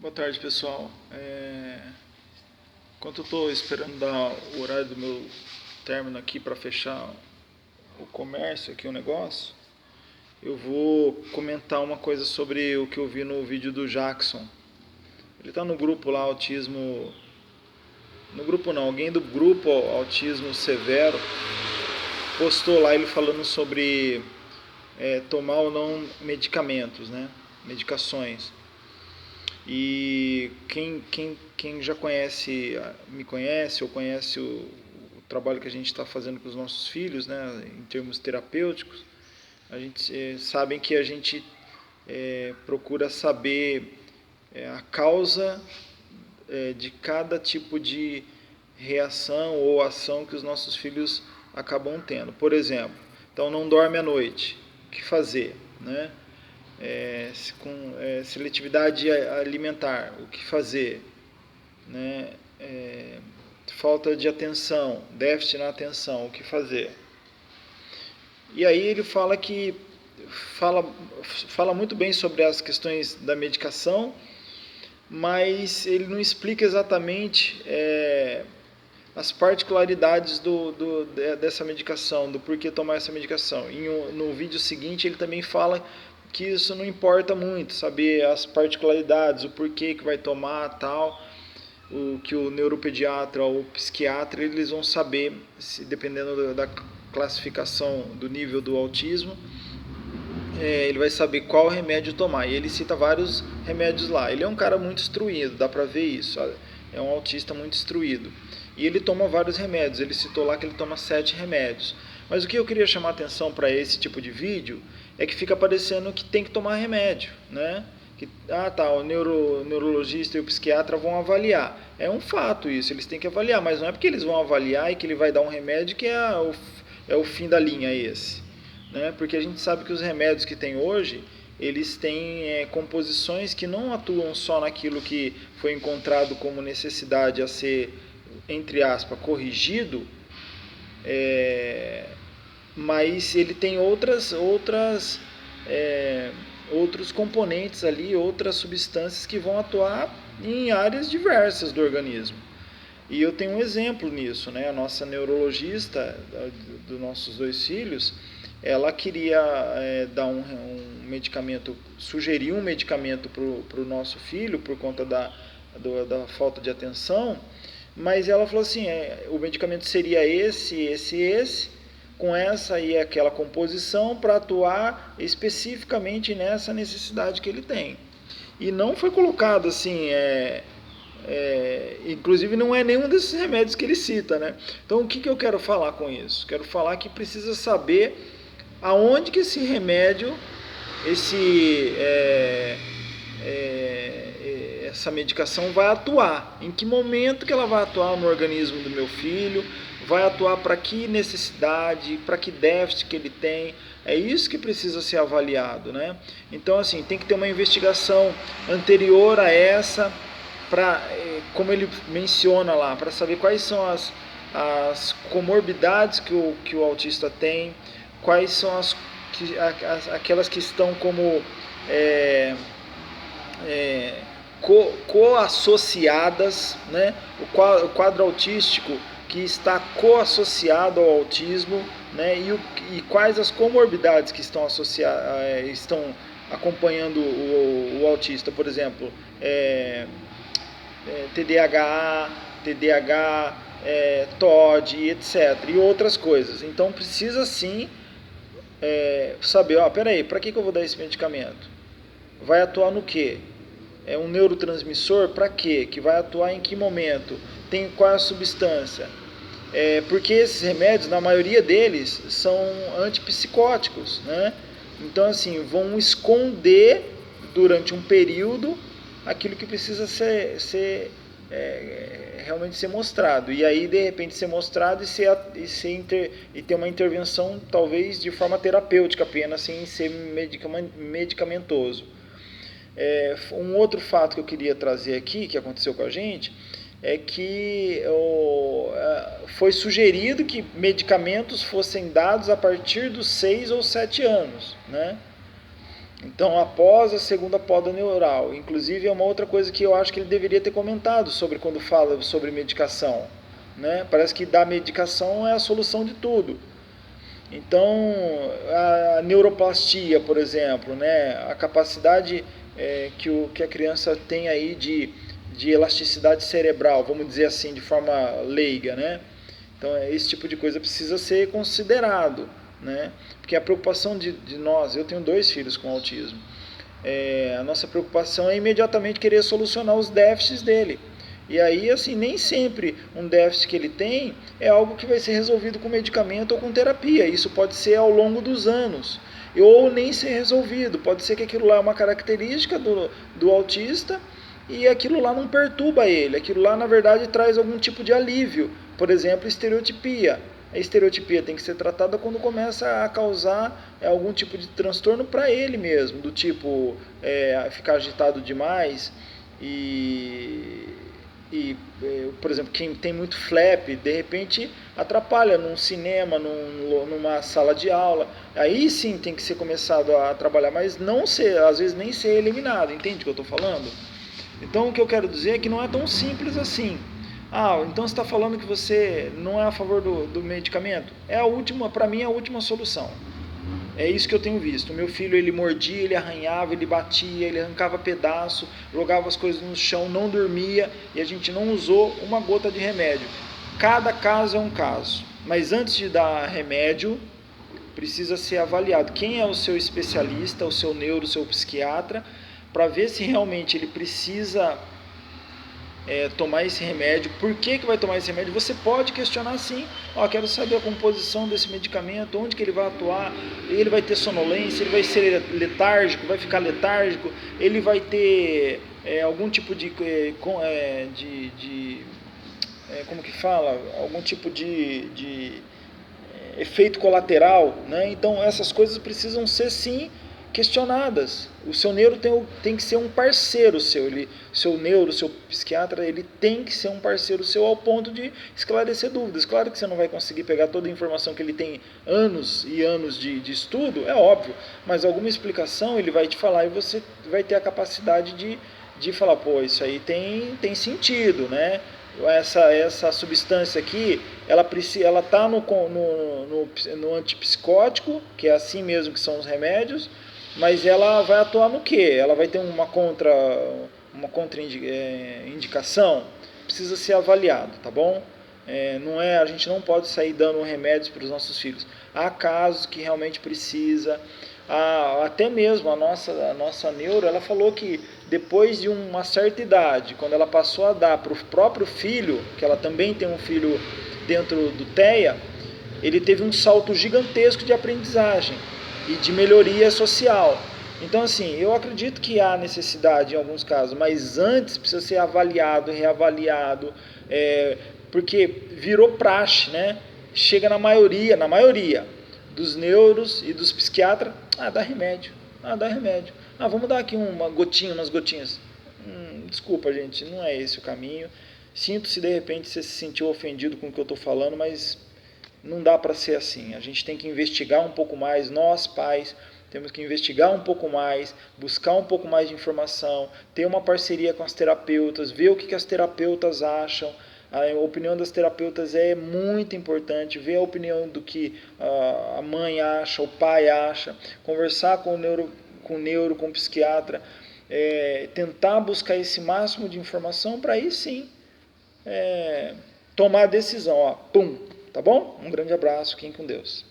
Boa tarde, pessoal. Enquanto eu estou esperando dar o horário do meu término aqui para fechar o comércio, aqui o negócio, eu vou comentar uma coisa sobre o que eu vi no vídeo do Jackson. Ele está no grupo lá, Autismo... No grupo não, alguém do grupo Autismo Severo postou lá ele falando sobre tomar ou não medicamentos, né? Medicações. E quem já conhece, me conhece ou conhece o trabalho que a gente está fazendo com os nossos filhos, né, em termos terapêuticos, a gente sabem que a gente procura saber a causa de cada tipo de reação ou ação que os nossos filhos acabam tendo. Por exemplo, então não dorme à noite, o que fazer, né? Com seletividade alimentar, o que fazer, né? Falta de atenção, déficit na atenção, o que fazer. E aí ele fala muito bem sobre as questões da medicação, mas ele não explica exatamente as particularidades dessa medicação, do porquê tomar essa medicação. No vídeo seguinte ele também fala que isso não importa muito, saber as particularidades, o porquê que vai tomar, tal, o que o neuropediatra ou o psiquiatra eles vão saber, dependendo da classificação do nível do autismo, ele vai saber qual remédio tomar. E ele cita vários remédios lá. Ele é um cara muito instruído, dá pra ver isso. É um autista muito instruído. E ele toma vários remédios. Ele citou lá que ele toma 7 remédios. Mas o que eu queria chamar a atenção para esse tipo de vídeo é que fica parecendo que tem que tomar remédio, né? O neurologista e o psiquiatra vão avaliar. É um fato isso, eles têm que avaliar, mas não é porque eles vão avaliar e que ele vai dar um remédio que é o fim da linha esse, né? Porque a gente sabe que os remédios que tem hoje, eles têm composições que não atuam só naquilo que foi encontrado como necessidade a ser, entre aspas, corrigido, mas ele tem outros componentes ali, outras substâncias que vão atuar em áreas diversas do organismo. E eu tenho um exemplo nisso, né? A nossa neurologista dos nossos 2 filhos, ela queria dar um medicamento, sugerir um medicamento para o nosso filho por conta da falta de atenção, mas ela falou assim, o medicamento seria esse, com essa e aquela composição para atuar especificamente nessa necessidade que ele tem. E não foi colocado assim, inclusive não é nenhum desses remédios que ele cita, né? Então o que eu quero falar com isso? Quero falar que precisa saber aonde que esse remédio, essa medicação vai atuar, em que momento que ela vai atuar no organismo do meu filho, vai atuar para que necessidade, para que déficit que ele tem. É isso que precisa ser avaliado, né? Então, assim, tem que ter uma investigação anterior a essa, como ele menciona lá, para saber quais são as comorbidades que o autista tem, quais são aquelas que estão como coassociadas, né? O quadro autístico que está coassociado ao autismo, né? E quais as comorbidades que estão estão acompanhando o autista, por exemplo, TDAH, TOD, etc. E outras coisas. Então precisa sim saber, peraí, para que eu vou dar esse medicamento? Vai atuar no quê? É um neurotransmissor para quê? Que vai atuar em que momento? Tem qual a substância? Porque esses remédios, na maioria deles, são antipsicóticos, né? Então, assim, vão esconder durante um período aquilo que precisa realmente ser mostrado. E aí, de repente, ser mostrado e ter uma intervenção, talvez, de forma terapêutica apenas, sem ser medicamentoso. Um outro fato que eu queria trazer aqui, que aconteceu com a gente, é que foi sugerido que medicamentos fossem dados a partir dos 6 ou 7 anos, né? Então, após a segunda poda neural, inclusive é uma outra coisa que eu acho que ele deveria ter comentado sobre quando fala sobre medicação, né? Parece que dar medicação é a solução de tudo. Então, a neuroplastia, por exemplo, né? A capacidade que a criança tem aí de elasticidade cerebral, vamos dizer assim, de forma leiga, né? Então, esse tipo de coisa precisa ser considerado, né? Porque a preocupação de nós, eu tenho 2 filhos com autismo, a nossa preocupação é imediatamente querer solucionar os déficits dele. E aí, assim, nem sempre um déficit que ele tem é algo que vai ser resolvido com medicamento ou com terapia. Isso pode ser ao longo dos anos. Ou nem ser resolvido. Pode ser que aquilo lá é uma característica do autista e aquilo lá não perturba ele. Aquilo lá, na verdade, traz algum tipo de alívio. Por exemplo, estereotipia. A estereotipia tem que ser tratada quando começa a causar algum tipo de transtorno para ele mesmo, do tipo ficar agitado demais por exemplo, quem tem muito flap, de repente atrapalha num cinema, numa sala de aula. Aí sim tem que ser começado a trabalhar, mas não ser, às vezes nem ser eliminado, entende o que eu estou falando? Então o que eu quero dizer é que não é tão simples assim. Então você está falando que você não é a favor do medicamento? É a última, para mim é a última solução. É isso que eu tenho visto. O meu filho, ele mordia, ele arranhava, ele batia, ele arrancava pedaço, jogava as coisas no chão, não dormia, e a gente não usou uma gota de remédio. Cada caso é um caso. Mas antes de dar remédio, precisa ser avaliado. Quem é o seu especialista, o seu neuro, o seu psiquiatra, para ver se realmente ele precisa tomar esse remédio. Por que vai tomar esse remédio? Você pode questionar sim. Quero saber a composição desse medicamento, onde que ele vai atuar, ele vai ter sonolência, ele vai ser letárgico, vai ficar letárgico, ele vai ter algum tipo como que fala? Algum tipo de efeito colateral, né? Então essas coisas precisam ser sim questionadas. O seu neuro tem que ser um parceiro seu, seu neuro, seu psiquiatra, ele tem que ser um parceiro seu ao ponto de esclarecer dúvidas. Claro que você não vai conseguir pegar toda a informação que ele tem anos e anos de estudo, é óbvio, mas alguma explicação ele vai te falar e você vai ter a capacidade de falar, pô, isso aí tem sentido, né? Essa substância aqui, ela está no antipsicótico, que é assim mesmo que são os remédios, mas ela vai atuar no quê? Ela vai ter uma contraindicação? Precisa ser avaliado, tá bom? A gente não pode sair dando remédios para os nossos filhos. Há casos que realmente precisa. Até mesmo a nossa neuro, ela falou que depois de uma certa idade, quando ela passou a dar para o próprio filho, que ela também tem um filho dentro do TEA, ele teve um salto gigantesco de aprendizagem e de melhoria social. Então, assim, eu acredito que há necessidade em alguns casos, mas antes precisa ser avaliado, reavaliado, porque virou praxe, né? Chega na maioria dos neuros e dos psiquiatras, dá remédio, dá remédio. Vamos dar aqui umas gotinhas. Desculpa, gente, não é esse o caminho. Sinto se de repente você se sentiu ofendido com o que eu estou falando, mas não dá para ser assim. A gente tem que investigar um pouco mais, nós pais temos que investigar um pouco mais, buscar um pouco mais de informação, ter uma parceria com as terapeutas, ver o que as terapeutas acham. A opinião das terapeutas é muito importante, ver a opinião do que a mãe acha, o pai acha, conversar com o neuro, com o psiquiatra, tentar buscar esse máximo de informação para aí sim tomar a decisão. Tá bom? Um grande abraço, fiquem com Deus.